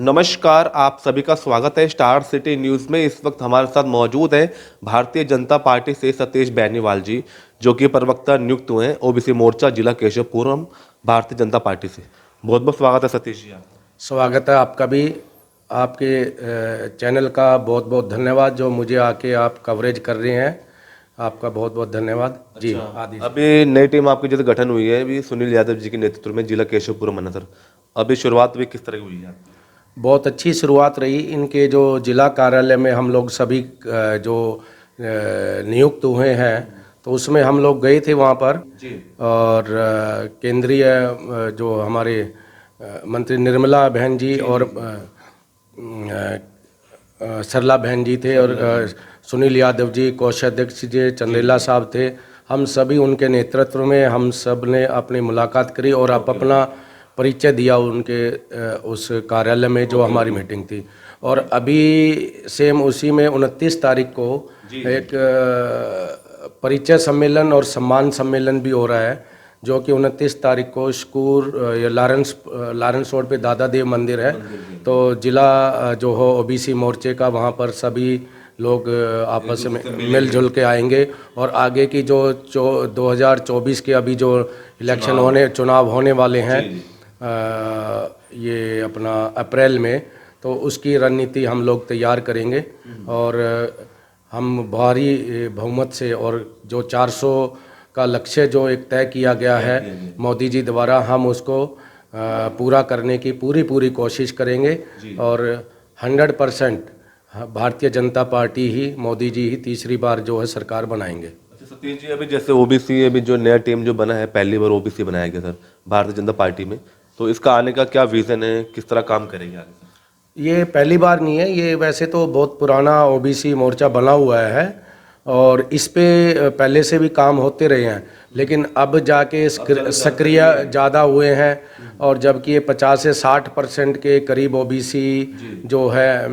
नमस्कार, आप सभी का स्वागत है स्टार सिटी न्यूज़ में। इस वक्त हमारे साथ मौजूद है भारतीय जनता पार्टी से सतीश बेनीवाल जी, जो कि प्रवक्ता नियुक्त हुए हैं ओबीसी मोर्चा जिला केशवपुरम भारतीय जनता पार्टी से। बहुत बहुत स्वागत है सतीश जी आपका। स्वागत है आपका भी। आपके चैनल का बहुत बहुत धन्यवाद, जो मुझे आके आप कवरेज कर रहे हैं। आपका बहुत बहुत धन्यवाद जी। आदि अभी नई टीम आपकी जैसे गठन हुई है अभी सुनील यादव जी के नेतृत्व में जिला केशवपुरम मनसर, अभी शुरुआत भी किस तरह की हुई है? बहुत अच्छी शुरुआत रही। इनके जो जिला कार्यालय में हम लोग सभी जो नियुक्त हुए हैं, तो उसमें हम लोग गए थे वहाँ पर जी। और केंद्रीय जो हमारे मंत्री निर्मला बहन जी और सरला बहन जी थे और सुनील यादव जी, कोषाध्यक्ष जी चंदेला साहब थे। हम सभी उनके नेतृत्व में हम सब ने अपनी मुलाकात करी और आप अपना परिचय दिया उनके उस कार्यालय में जो हमारी मीटिंग थी। और अभी सेम उसी में 29 तारीख को एक परिचय सम्मेलन और सम्मान सम्मेलन भी हो रहा है, जो कि 29 तारीख को स्कूर या लारेंस रोड पे दादा देव मंदिर है। तो जिला जो हो ओबीसी मोर्चे का वहाँ पर सभी लोग आपस में मिलजुल के आएंगे और आगे की जो 2024 के अभी जो चुनाव होने वाले हैं ये अपना अप्रैल में, तो उसकी रणनीति हम लोग तैयार करेंगे और हम भारी बहुमत से और जो 400 का लक्ष्य जो एक तय किया गया है मोदी जी द्वारा, हम उसको पूरा करने की पूरी कोशिश करेंगे और 100% भारतीय जनता पार्टी ही, मोदी जी ही तीसरी बार जो है सरकार बनाएंगे। अच्छा सतीश जी, अभी जैसे ओबीसी अभी जो नया टीम जो बना है, पहली बार ओबीसी बनाया गया सर भारतीय जनता पार्टी में, तो इसका आने का क्या विजन है, किस तरह काम करेंगे आगे सर? ये पहली बार नहीं है, ये वैसे तो बहुत पुराना ओबीसी मोर्चा बना हुआ है और इस पे पहले से भी काम होते रहे हैं, लेकिन अब जाके सक्रिय ज़्यादा हुए हैं। और जबकि ये 50 से 60% के करीब ओबीसी जो है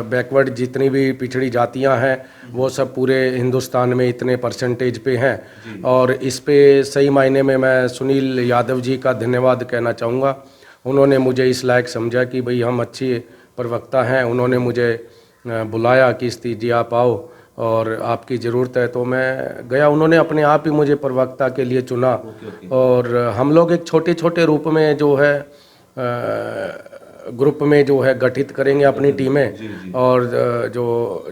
बैकवर्ड जितनी भी पिछड़ी जातियां हैं वो सब पूरे हिंदुस्तान में इतने परसेंटेज पे हैं। और इस पे सही मायने में मैं सुनील यादव जी का धन्यवाद कहना चाहूँगा। उन्होंने मुझे इस लायक समझा कि भाई हम अच्छे प्रवक्ता हैं, उन्होंने मुझे बुलाया कि स्तीजी आप आओ और आपकी ज़रूरत है, तो मैं गया। उन्होंने अपने आप ही मुझे प्रवक्ता के लिए चुना और हम लोग एक छोटे छोटे रूप में जो है ग्रुप में जो है गठित करेंगे अपनी टीमें और जो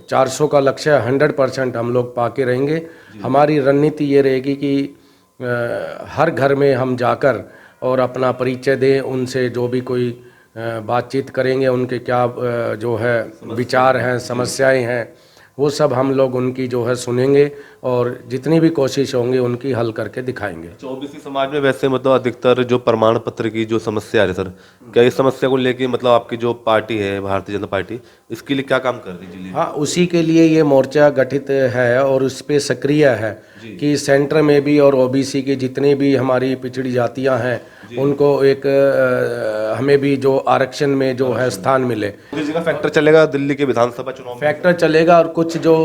400 का लक्ष्य 100% हम लोग पाके रहेंगे। हमारी रणनीति ये रहेगी कि हर घर में हम जाकर और अपना परिचय दें, उनसे जो भी कोई बातचीत करेंगे, उनके क्या जो है विचार हैं, समस्याएं हैं, वो सब हम लोग उनकी जो है सुनेंगे और जितनी भी कोशिश होंगी उनकी हल करके दिखाएंगे। ओबीसी समाज में वैसे मतलब अधिकतर जो प्रमाण पत्र की जो समस्या है सर, क्या इस समस्या को लेके मतलब आपकी जो पार्टी है भारतीय जनता पार्टी इसके लिए क्या काम कर रही है? हाँ, उसी के लिए ये मोर्चा गठित है और उस पर सक्रिय है कि सेंटर में भी और ओबीसी की जितनी भी हमारी पिछड़ी जातियां हैं उनको एक हमें भी जो आरक्षण में जो है स्थान मिले। मोदी जी का फैक्टर चलेगा दिल्ली के विधानसभा चुनाव में? फैक्टर चलेगा और कुछ जो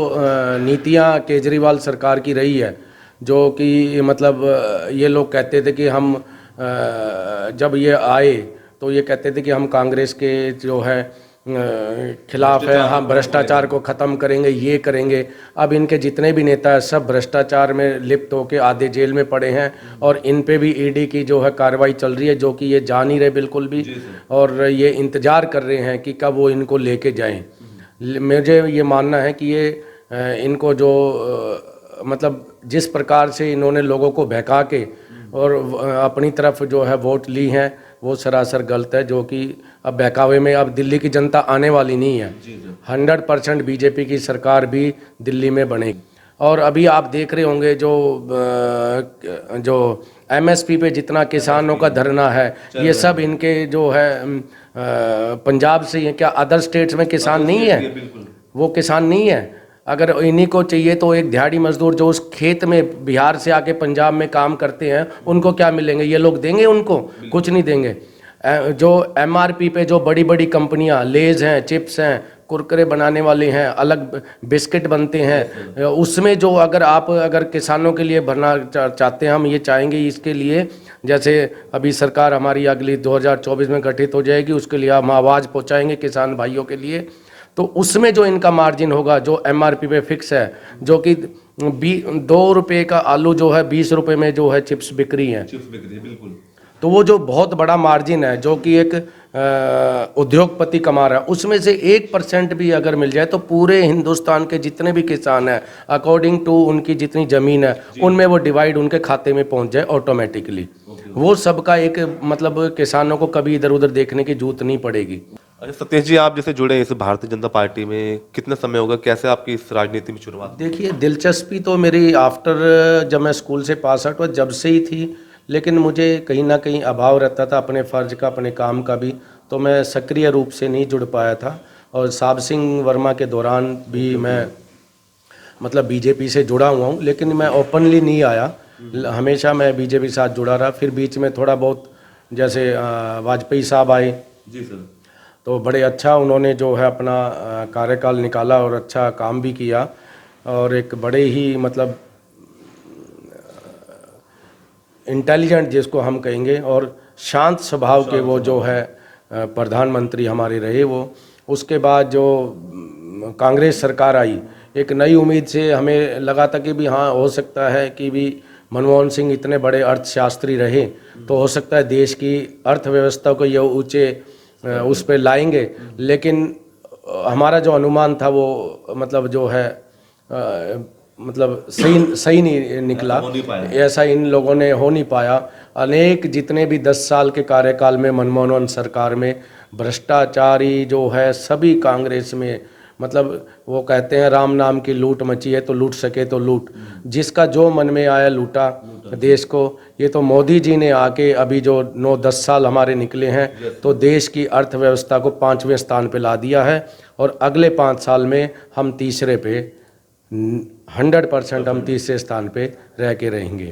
नीतियां केजरीवाल सरकार की रही है, जो कि मतलब ये लोग कहते थे कि हम जब ये आए तो ये कहते थे कि हम कांग्रेस के जो है खिलाफ है, हम भ्रष्टाचार को ख़त्म करेंगे, ये करेंगे। अब इनके जितने भी नेता हैं सब भ्रष्टाचार में लिप्त होकर आधे जेल में पड़े हैं और इन पे भी ईडी की जो है कार्रवाई चल रही है, जो कि ये जा नहीं रहे बिल्कुल भी और ये इंतज़ार कर रहे हैं कि कब वो इनको लेके जाएं। मुझे ये मानना है कि ये इनको जो मतलब जिस प्रकार से इन्होंने लोगों को बहका के और अपनी तरफ जो है वोट ली हैं, वो सरासर गलत है। जो कि अब बहकावे में अब दिल्ली की जनता आने वाली नहीं है। 100% बीजेपी की सरकार भी दिल्ली में बनेगी। और अभी आप देख रहे होंगे जो एमएसपी पे जितना किसानों का धरना है, ये सब इनके जो है पंजाब से है। क्या अदर स्टेट्स में किसान नहीं है? वो किसान नहीं है। अगर इन्हीं को चाहिए तो एक दिहाड़ी मजदूर जो उस खेत में बिहार से आके पंजाब में काम करते हैं, उनको क्या मिलेंगे? ये लोग देंगे उनको? कुछ नहीं देंगे। जो एमआरपी पे जो बड़ी बड़ी कंपनियां लेज हैं, चिप्स हैं, कुरकुरे बनाने वाले हैं, अलग बिस्किट बनते हैं, उसमें जो अगर किसानों के लिए भरना चाहते हैं, हम ये चाहेंगे इसके लिए, जैसे अभी सरकार हमारी अगली 2024 में गठित हो जाएगी, उसके लिए हम आवाज़ पहुंचाएंगे किसान भाइयों के लिए। तो उसमें जो इनका मार्जिन होगा, जो MRP पे फिक्स है, जो कि 2 रुपये का आलू जो है 20 रुपये में जो है चिप्स बिक रही हैं, बिल्कुल। तो वो जो बहुत बड़ा मार्जिन है, जो कि एक उद्योगपति कमा रहा है, उसमें से 1% भी अगर मिल जाए तो पूरे हिंदुस्तान के जितने भी किसान हैं, अकॉर्डिंग टू उनकी जितनी ज़मीन है, उनमें वो डिवाइड उनके खाते में पहुंच जाए ऑटोमेटिकली। वो सबका एक मतलब किसानों को कभी इधर उधर देखने की जरूरत नहीं पड़ेगी। अच्छा सतीश जी, आप जैसे जुड़े हैं इस भारतीय जनता पार्टी में, कितना समय होगा, कैसे आपकी इस राजनीति में शुरुआत? देखिए, दिलचस्पी तो मेरी आफ्टर जब मैं स्कूल से पास आउट हुआ जब से ही थी, लेकिन मुझे कहीं ना कहीं अभाव रहता था अपने फ़र्ज का, अपने काम का भी, तो मैं सक्रिय रूप से नहीं जुड़ पाया था। और साहब सिंह वर्मा के दौरान भी मैं मतलब बीजेपी से जुड़ा हुआ हूँ, लेकिन मैं ओपनली नहीं आया, हमेशा मैं बीजेपी के साथ जुड़ा रहा। फिर बीच में थोड़ा बहुत जैसे वाजपेयी साहब आए जी सर, तो बड़े अच्छा उन्होंने जो है अपना कार्यकाल निकाला और अच्छा काम भी किया, और एक बड़े ही मतलब इंटेलिजेंट जिसको हम कहेंगे और शांत स्वभाव के वो जो है प्रधानमंत्री हमारे रहे वो। उसके बाद जो कांग्रेस सरकार आई, एक नई उम्मीद से हमें लगा था कि भी हाँ हो सकता है कि भी मनमोहन सिंह इतने बड़े अर्थशास्त्री रहे तो हो सकता है देश की अर्थव्यवस्था को ये ऊंचे उस पर लाएंगे, लेकिन हमारा जो अनुमान था वो मतलब जो है मतलब सही नहीं निकला, ऐसा इन लोगों ने हो नहीं पाया। अनेक जितने भी 10 साल के कार्यकाल में मनमोहन सरकार में भ्रष्टाचारी जो है सभी कांग्रेस में, मतलब वो कहते हैं राम नाम की लूट मची है तो लूट सके तो लूट, जिसका जो मन में आया लूटा देश को। ये तो मोदी जी ने आके अभी जो 9-10 साल हमारे निकले हैं तो देश की अर्थव्यवस्था को 5वें स्थान पे ला दिया है, और अगले 5 साल में हम तीसरे पे 100% हम तीसरे स्थान पे रह के रहेंगे।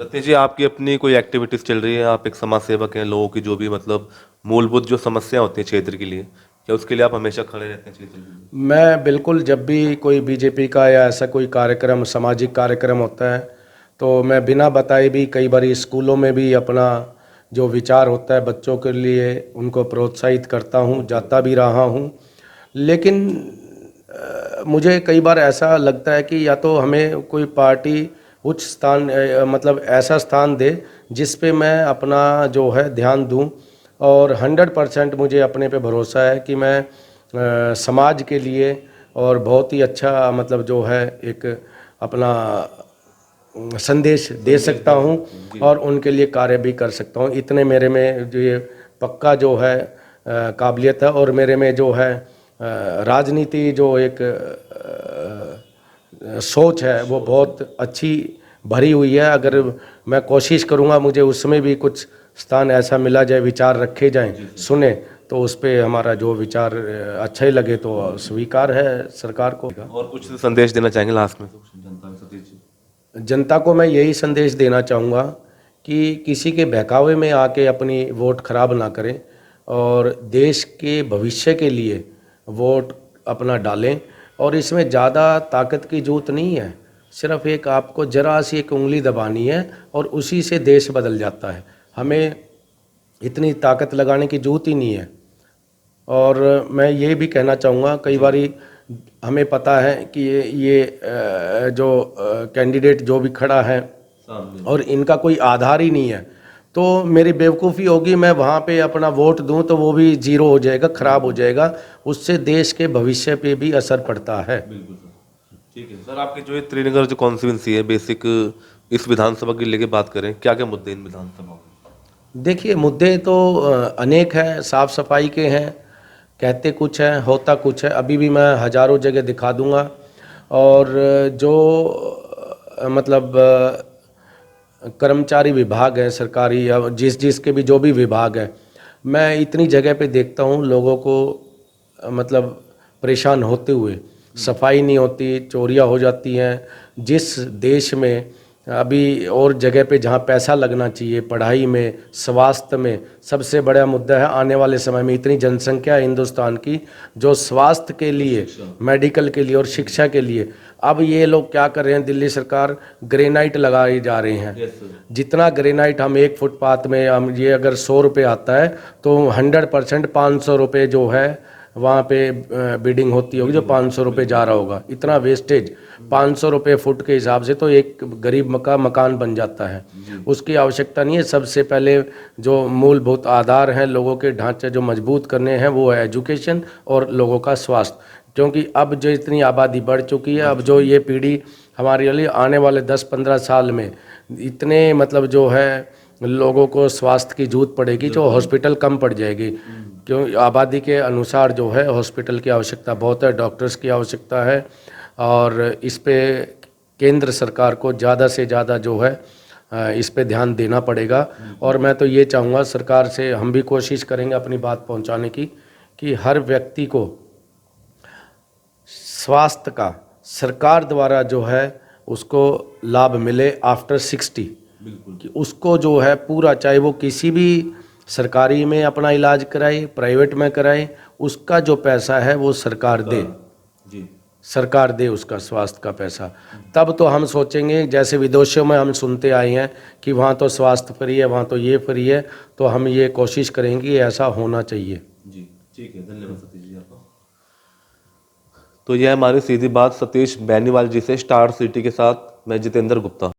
सतीश जी, आपकी अपनी कोई एक्टिविटीज चल रही है? आप एक समाज सेवक हैं, लोगों की जो भी मतलब मूलभूत जो समस्या होती है क्षेत्र के लिए, क्या उसके लिए आप हमेशा खड़े रहते हैं क्षेत्र में? मैं बिल्कुल, जब भी कोई बीजेपी का या ऐसा कोई कार्यक्रम, सामाजिक कार्यक्रम होता है, तो मैं बिना बताए भी कई बार स्कूलों में भी अपना जो विचार होता है बच्चों के लिए उनको प्रोत्साहित करता हूँ, जाता भी रहा हूँ। लेकिन मुझे कई बार ऐसा लगता है कि या तो हमें कोई पार्टी उच्च स्थान मतलब ऐसा स्थान दे जिस पे मैं अपना जो है ध्यान दूं, और 100% मुझे अपने पे भरोसा है कि मैं समाज के लिए और बहुत ही अच्छा मतलब जो है एक अपना संदेश दे सकता हूं और उनके लिए कार्य भी कर सकता हूं। इतने मेरे में जो ये पक्का जो है काबिलियत है, और मेरे में जो है राजनीति जो एक सोच है वो बहुत अच्छी भरी हुई है। अगर मैं कोशिश करूंगा मुझे उसमें भी कुछ स्थान ऐसा मिला जाए, विचार रखे जाएं, सुने, तो उस पर हमारा जो विचार अच्छे लगे तो स्वीकार है सरकार को। और कुछ संदेश देना चाहेंगे लास्ट में जनता में सतीश जी? जनता को मैं यही संदेश देना चाहूँगा कि किसी के बहकावे में आके अपनी वोट खराब ना करें, और देश के भविष्य के लिए वोट अपना डालें। और इसमें ज़्यादा ताकत की जरूरत नहीं है, सिर्फ एक आपको जरा सी एक उंगली दबानी है और उसी से देश बदल जाता है। हमें इतनी ताकत लगाने की जरूरत ही नहीं है। और मैं ये भी कहना चाहूँगा, कई बारी हमें पता है कि ये जो कैंडिडेट जो भी खड़ा है और इनका कोई आधार ही नहीं है, तो मेरी बेवकूफ़ी होगी मैं वहाँ पे अपना वोट दूं तो वो भी जीरो हो जाएगा, ख़राब हो जाएगा, उससे देश के भविष्य पे भी असर पड़ता है। बिल्कुल सर, ठीक है सर। आपके जो ये त्रिनगर जो कॉन्स्टिट्यूंसी है, बेसिक इस विधानसभा के लेके बात करें, क्या क्या मुद्दे इन विधानसभा में? देखिए, मुद्दे तो अनेक हैं, साफ़ सफाई के हैं, कहते कुछ है होता कुछ है, अभी भी मैं हज़ारों जगह दिखा दूंगा। और जो मतलब कर्मचारी विभाग है सरकारी या जिसके भी जो भी विभाग है, मैं इतनी जगह पे देखता हूँ लोगों को मतलब परेशान होते हुए, सफाई नहीं होती, चोरियाँ हो जाती हैं। जिस देश में अभी और जगह पे जहाँ पैसा लगना चाहिए, पढ़ाई में, स्वास्थ्य में, सबसे बड़ा मुद्दा है आने वाले समय में इतनी जनसंख्या है हिंदुस्तान की, जो स्वास्थ्य के लिए, मेडिकल के लिए और शिक्षा के लिए, अब ये लोग क्या कर रहे हैं, दिल्ली सरकार ग्रेनाइट लगाए जा रहे हैं। जितना ग्रेनाइट हम एक फुटपाथ में, हम ये अगर 100 रुपये आता है तो 100% 500 रुपये जो है वहाँ पे बिडिंग होती होगी, जो 500 रुपये जा रहा होगा। इतना वेस्टेज, 500 रुपये फुट के हिसाब से तो एक गरीब का मकान बन जाता है। उसकी आवश्यकता नहीं है। सबसे पहले जो मूलभूत आधार हैं लोगों के ढांचे जो मजबूत करने हैं वो है एजुकेशन और लोगों का स्वास्थ्य, क्योंकि अब जो इतनी आबादी बढ़ चुकी है, अब जो ये पीढ़ी हमारे लिए आने वाले 10-15 साल में इतने मतलब जो है लोगों को स्वास्थ्य की जरूरत पड़ेगी, जो हॉस्पिटल कम पड़ जाएगी, क्यों आबादी के अनुसार जो है हॉस्पिटल की आवश्यकता बहुत है, डॉक्टर्स की आवश्यकता है। और इस पे केंद्र सरकार को ज़्यादा से ज़्यादा जो है इस पे ध्यान देना पड़ेगा। और मैं तो ये चाहूँगा सरकार से, हम भी कोशिश करेंगे अपनी बात पहुँचाने की, कि हर व्यक्ति को स्वास्थ्य का सरकार द्वारा जो है उसको लाभ मिले आफ्टर 60, कि उसको जो है पूरा, चाहे वो किसी भी सरकारी में अपना इलाज कराए, प्राइवेट में कराए, उसका जो पैसा है वो सरकार दे, सरकार दे उसका स्वास्थ्य का पैसा। तब तो हम सोचेंगे, जैसे विदेशों में हम सुनते आए हैं कि वहाँ तो स्वास्थ्य फ्री है, वहाँ तो ये फ्री है, तो हम ये कोशिश करेंगे कि ऐसा होना चाहिए। जी ठीक है, धन्यवाद सतीश जी आपका। तो यह हमारी सीधी बात सतीश बेनीवाल जी से, स्टार सिटी के साथ मैं जितेंद्र गुप्ता।